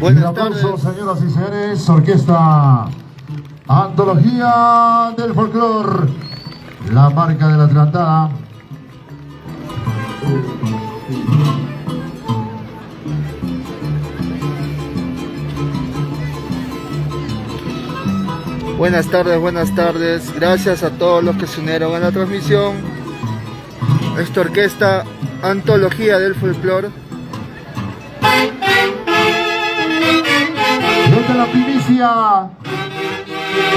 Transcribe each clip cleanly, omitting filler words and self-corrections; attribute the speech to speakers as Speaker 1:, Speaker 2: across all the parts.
Speaker 1: Buenas tardes, señoras y señores. Orquesta Antología del Folclor, la marca de la Adelantada.
Speaker 2: Buenas tardes. Gracias a todos los que se unieron a la transmisión. Esta orquesta Antología del Folclor.
Speaker 1: Desde la primicia,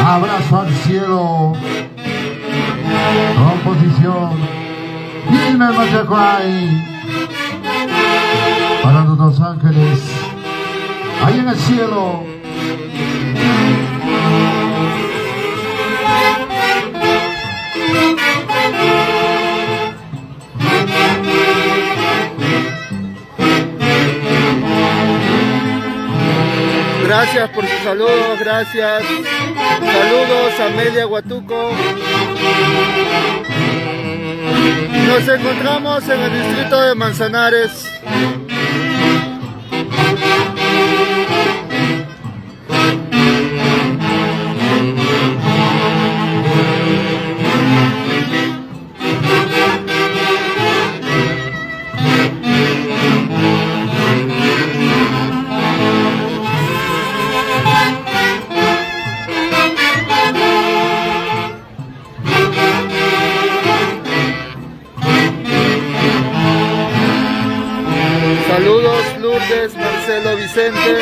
Speaker 1: abrazo al cielo, composición, Gilmer Machacuay, para los ángeles, ahí en el cielo.
Speaker 2: Gracias por sus saludos, gracias. Saludos a Amelia Huatuco. Nos encontramos en el distrito de Manzanares. Saludos Lourdes, Marcelo, Vicente.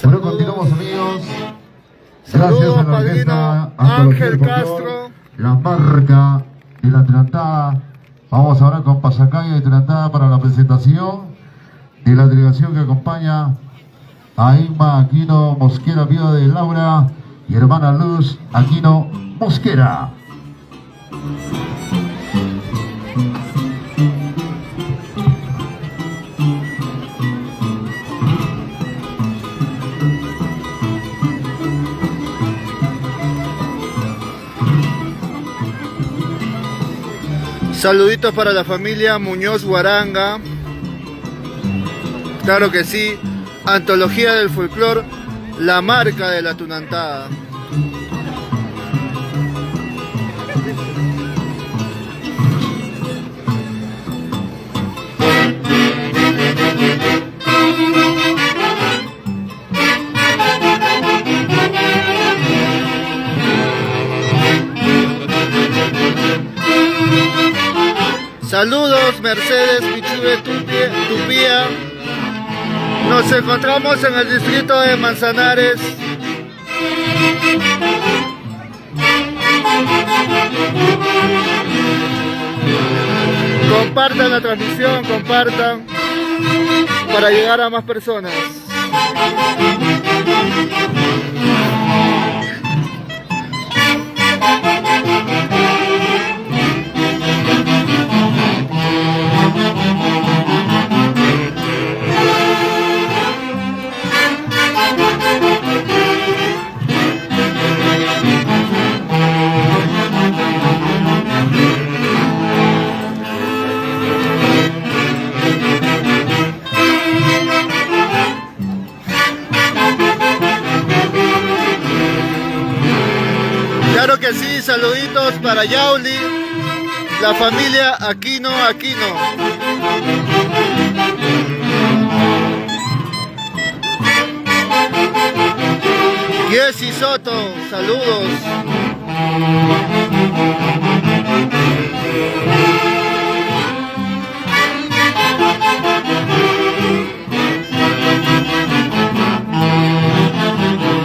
Speaker 1: Bueno, continuamos, amigos.
Speaker 2: Saludos,
Speaker 1: Gracias a la
Speaker 2: padrino
Speaker 1: orquesta
Speaker 2: Ángel
Speaker 1: Antología del
Speaker 2: Castro.
Speaker 1: Folclor, la marca de la Adelantada. Vamos ahora con Pasacaya y Adelantada para la presentación de la delegación que acompaña a Inma Aquino Mosquera, viuda de Laura, y hermana Luz Aquino Mosquera.
Speaker 2: Saluditos para la familia Muñoz Guaranga. Claro que sí. Antología del Folclor, la marca de la Tunantada. Saludos, Mercedes Pichube Tupía. Nos encontramos en el distrito de Manzanares. Compartan la transmisión, compartan para llegar a más personas. Claro que sí, saluditos para Yauli, la familia Aquino. Jessy Soto, saludos.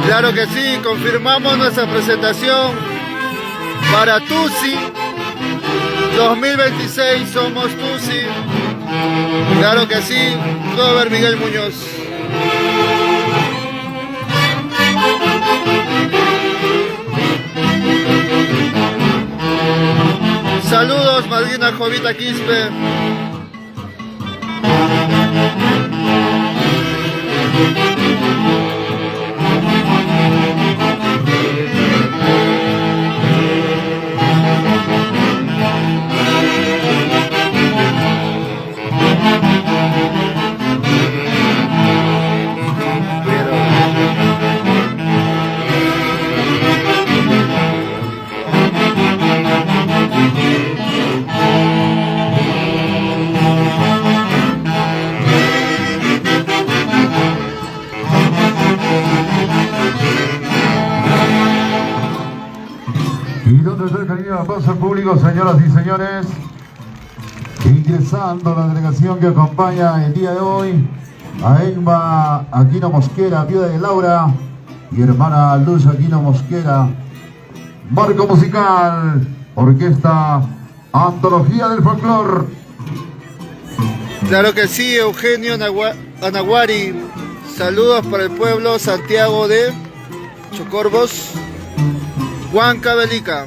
Speaker 2: Claro que sí, confirmamos nuestra presentación para Tusi 2026, somos Tusi. Claro que sí, Robert Miguel Muñoz. Saludos, madrina Jovita Quispe.
Speaker 1: Y donde está el cariño de aplauso al público, señoras y señores, ingresando la delegación que acompaña el día de hoy a Emma Aquino Mosquera, viuda de Laura, y hermana Luz Aquino Mosquera. Marco musical, Orquesta Antología del Folclor.
Speaker 2: Claro que sí, Eugenio Anaguari. Saludos para el pueblo Santiago de Chocorvos, Huancavelica.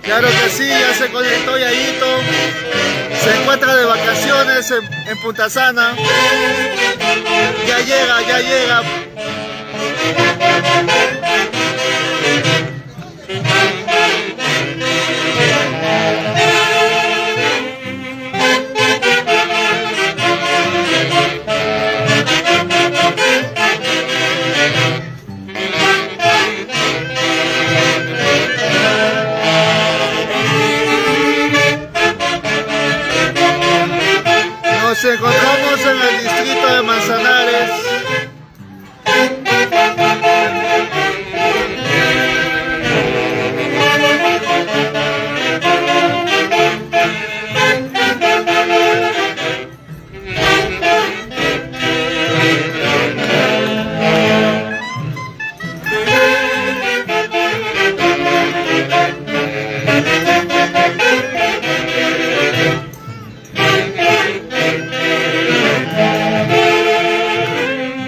Speaker 2: Claro que sí, ya se conectó Yayito, se encuentra de vacaciones en Punta Sana, ya llega. Nos encontramos en el distrito de Manzanares.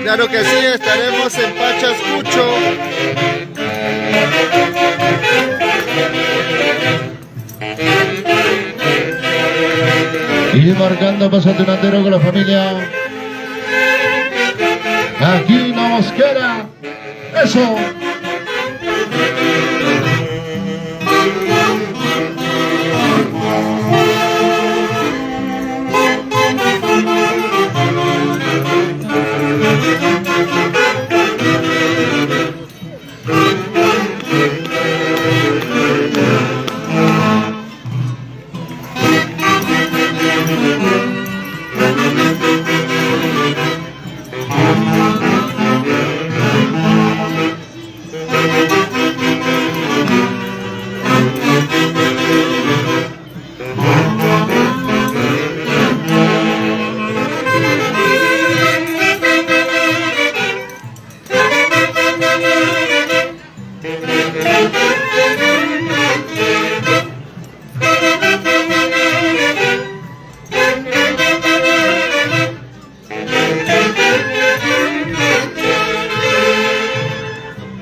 Speaker 2: Claro que sí, estaremos en Pachascucho.
Speaker 1: Y marcando paso delantero con la familia Aquino Mosquera. Eso.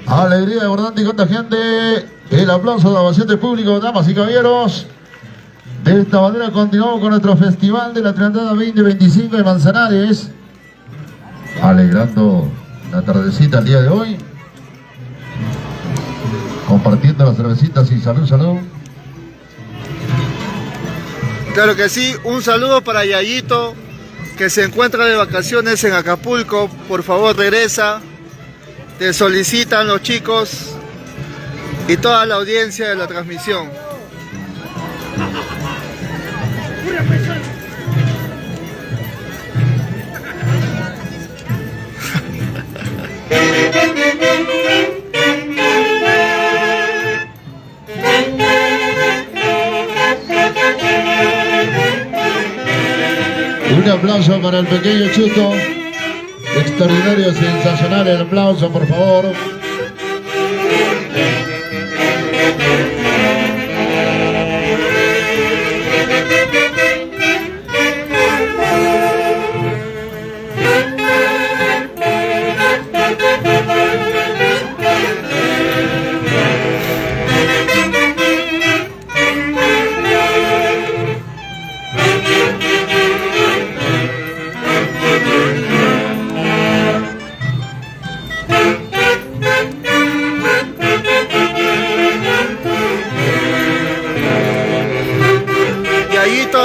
Speaker 1: Alegría abundante y contagiante. El aplauso de la ovación del público, damas y caballeros. De esta manera continuamos con nuestro festival de la Triandada 2025 de Manzanares. Alegrando la tardecita el día de hoy. Compartiendo las cervecitas y salud, salud.
Speaker 2: Claro que sí, un saludo para Yayito, que se encuentra de vacaciones en Acapulco. Por favor, regresa. Te solicitan los chicos y toda la audiencia de la transmisión.
Speaker 1: Un aplauso para el pequeño Chuto. Extraordinario, sensacional el aplauso, por favor.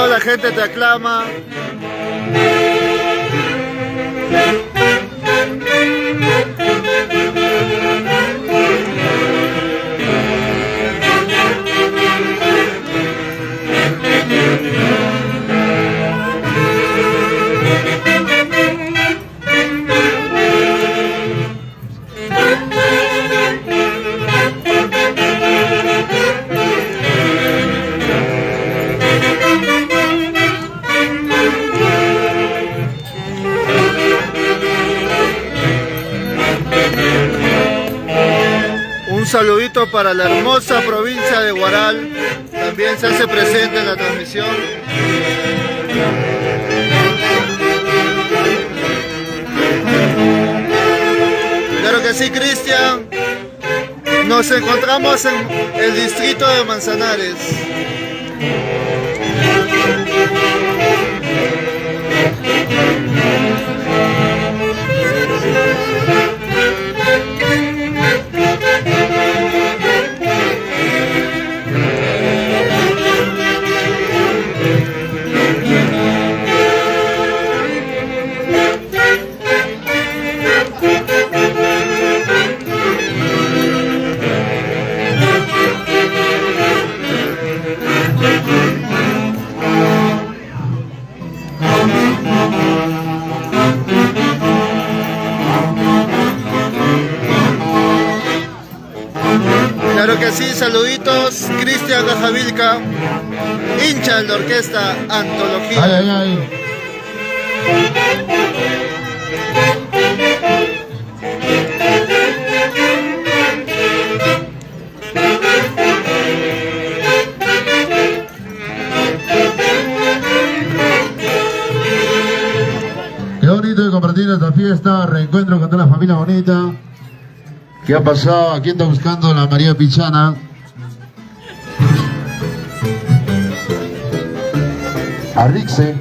Speaker 2: La gente te aclama. Un saludito para la hermosa provincia de Huaral, también se hace presente en la transmisión. Claro que sí, Cristian. Nos encontramos en el distrito de Manzanares. Claro que sí, saluditos, Cristian Gajavilca, hincha de la orquesta Antología.
Speaker 1: Ay, ay, ay. Qué bonito de compartir esta fiesta, reencuentro con toda la familia bonita. ¿Qué ha pasado? Aquí está buscando la María Pichana. Arrixe.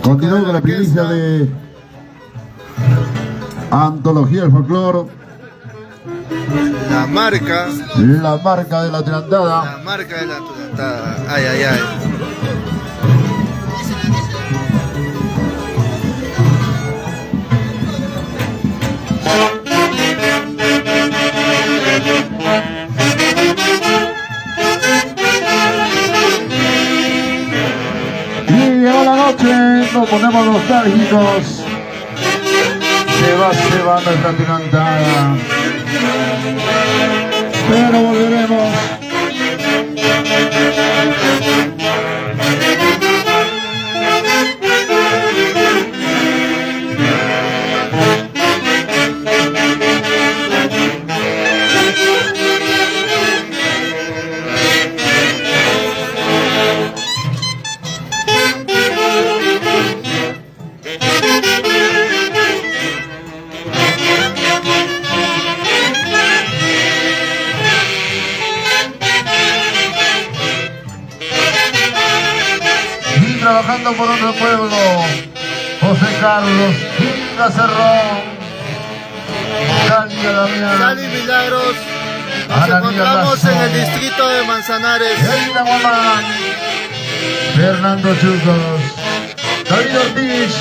Speaker 1: Continuamos con la primicia de Antología del Folclor.
Speaker 2: La marca
Speaker 1: De la Atirantada.
Speaker 2: La marca de la Atirantada. Ay, ay, ay.
Speaker 1: Y llegó la noche, nos ponemos nostálgicos. Se va nuestra Atirantada. Pero volveremos. Trabajando por otro pueblo, José Carlos Ginga Cerrón, Dalia Damián,
Speaker 2: Sally Milagros. Nos
Speaker 1: Ana
Speaker 2: encontramos
Speaker 1: Nia
Speaker 2: en el
Speaker 1: Lazo,
Speaker 2: distrito de Manzanares.
Speaker 1: Elina Guamán, Fernando Chuzos, David Ortiz,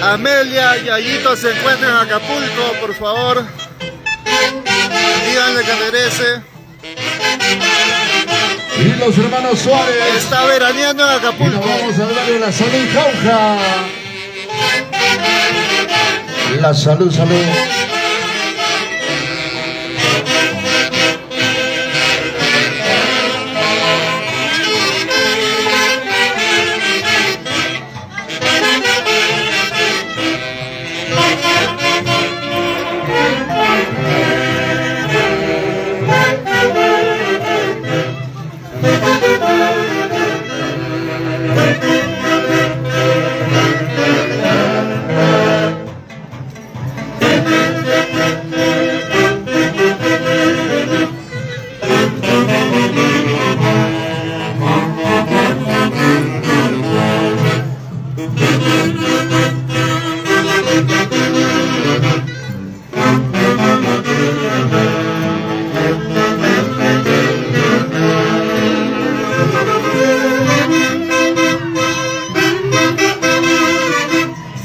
Speaker 2: Amelia y Yayito se encuentran en Acapulco, por favor. Díganle que regrese.
Speaker 1: y los hermanos Suárez.
Speaker 2: Está veraneando en
Speaker 1: Y nos
Speaker 2: Acapulco.
Speaker 1: vamos a hablar de la salud Jauja. La salud.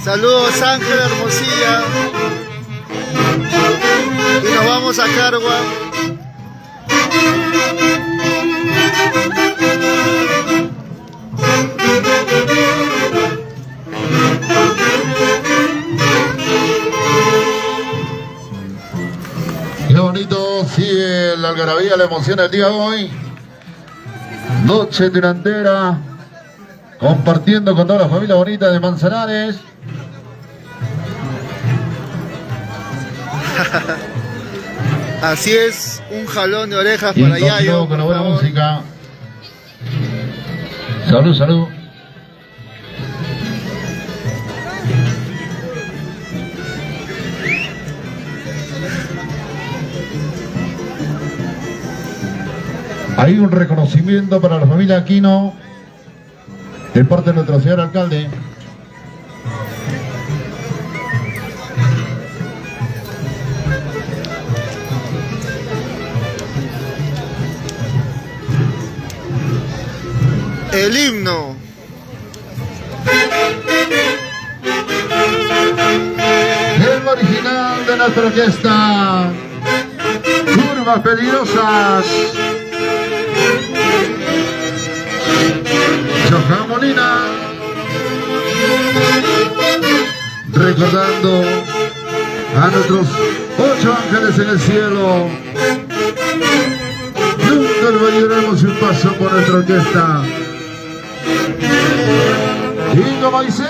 Speaker 2: Saludos Ángel Hermosilla. Y nos vamos a Cargua.
Speaker 1: Qué bonito sigue la algarabía, la emoción el día de hoy. Noche tirantera, compartiendo con toda la familia bonita de Manzanares.
Speaker 2: Así es, un jalón de orejas
Speaker 1: Y
Speaker 2: para Yayo.
Speaker 1: continuamos con la buena música. Salud. Hay un reconocimiento para la familia Aquino de parte de nuestro señor alcalde.
Speaker 2: El himno.
Speaker 1: El original de nuestra orquesta. Curvas peligrosas. Johan Molina. Recordando a nuestros 8 ángeles en el cielo. Nunca olvidaremos un paso por nuestra orquesta. Y como dice,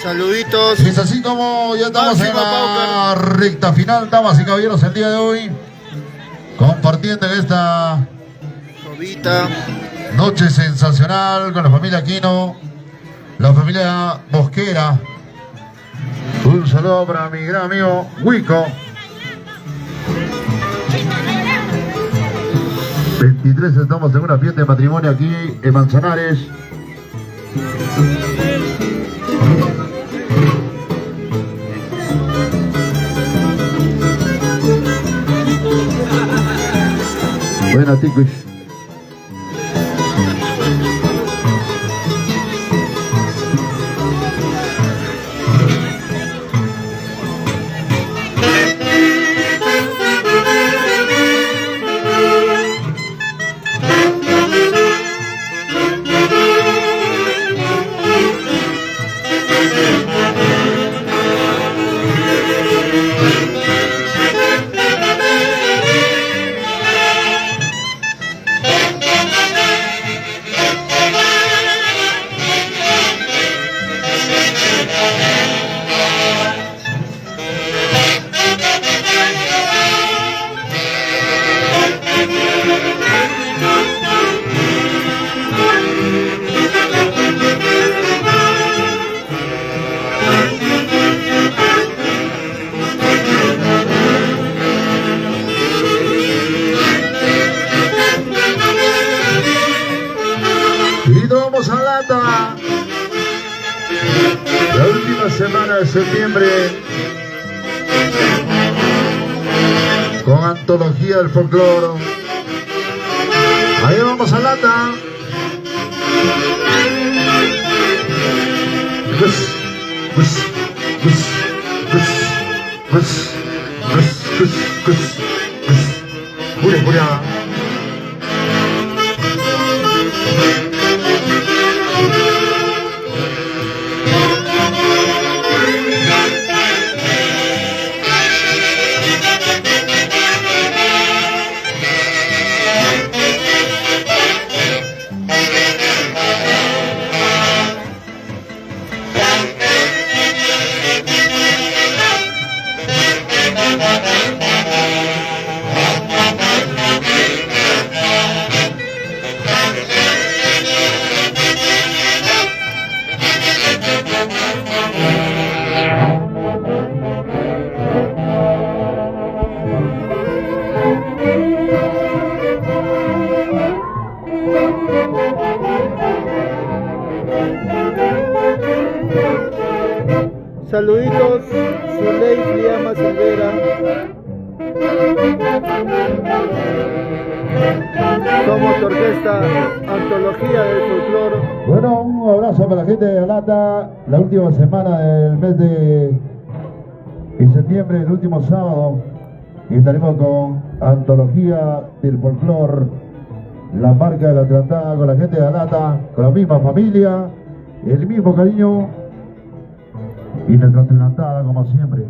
Speaker 2: Saluditos.
Speaker 1: Es así como ya estamos en
Speaker 2: Máximo
Speaker 1: la recta final, damas y caballeros, el día de hoy, compartiendo en esta
Speaker 2: Jovita.
Speaker 1: noche sensacional con la familia Aquino, la familia Mosquera. Un saludo para mi gran amigo Wico. 23 estamos en una fiesta de matrimonio aquí en Manzanares. Buenas, chicos. Y vamos a Lata. La última semana de septiembre, con antología del folclore. Ahí vamos a Lata. Julia, Julia.
Speaker 2: Saluditos, Zuley Llama Silvera. Somos orquesta Antología del Folclore.
Speaker 1: Bueno, un abrazo para la gente de Alata. La última semana del mes de septiembre, el último sábado, y estaremos con Antología del Folclore, la marca de la tratada, con la gente de Alata, con la misma familia, el mismo cariño y nuestra adelantada como siempre.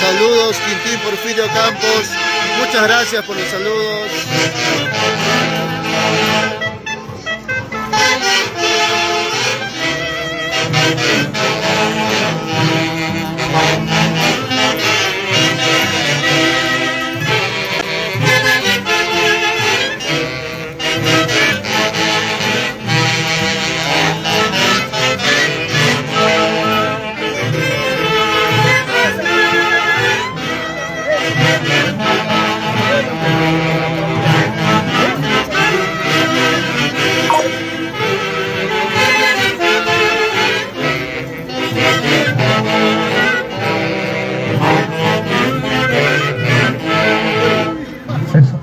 Speaker 2: Saludos, Quintín Porfirio Campos. Muchas gracias por los saludos.
Speaker 1: Eso.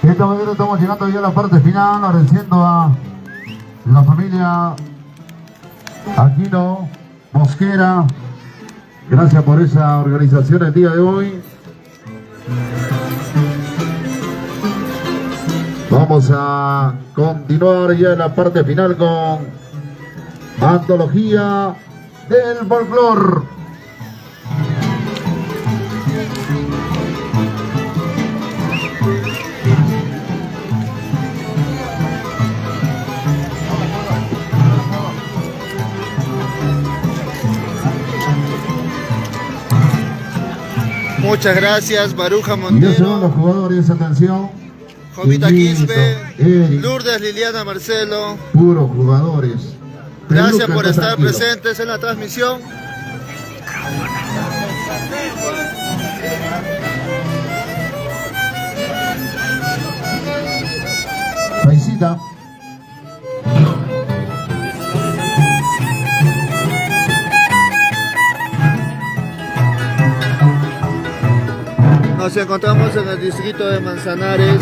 Speaker 1: De esta manera estamos llegando ya a la parte final, agradeciendo a la familia Aquino Mosquera. Gracias por esa organización el día de hoy. Vamos a continuar ya en la parte final con Antología del Folclor.
Speaker 2: Muchas gracias, Baruja
Speaker 1: Y ya se van los
Speaker 2: Montero,
Speaker 1: jugadores, atención.
Speaker 2: Jovita
Speaker 1: Quinito,
Speaker 2: Quispe,
Speaker 1: Eric,
Speaker 2: Lourdes Liliana Marcelo.
Speaker 1: puros jugadores.
Speaker 2: Gracias
Speaker 1: Peluca,
Speaker 2: por
Speaker 1: está
Speaker 2: estar
Speaker 1: tranquilo.
Speaker 2: presentes en la transmisión.
Speaker 1: Paisita.
Speaker 2: Nos encontramos en el distrito de Manzanares.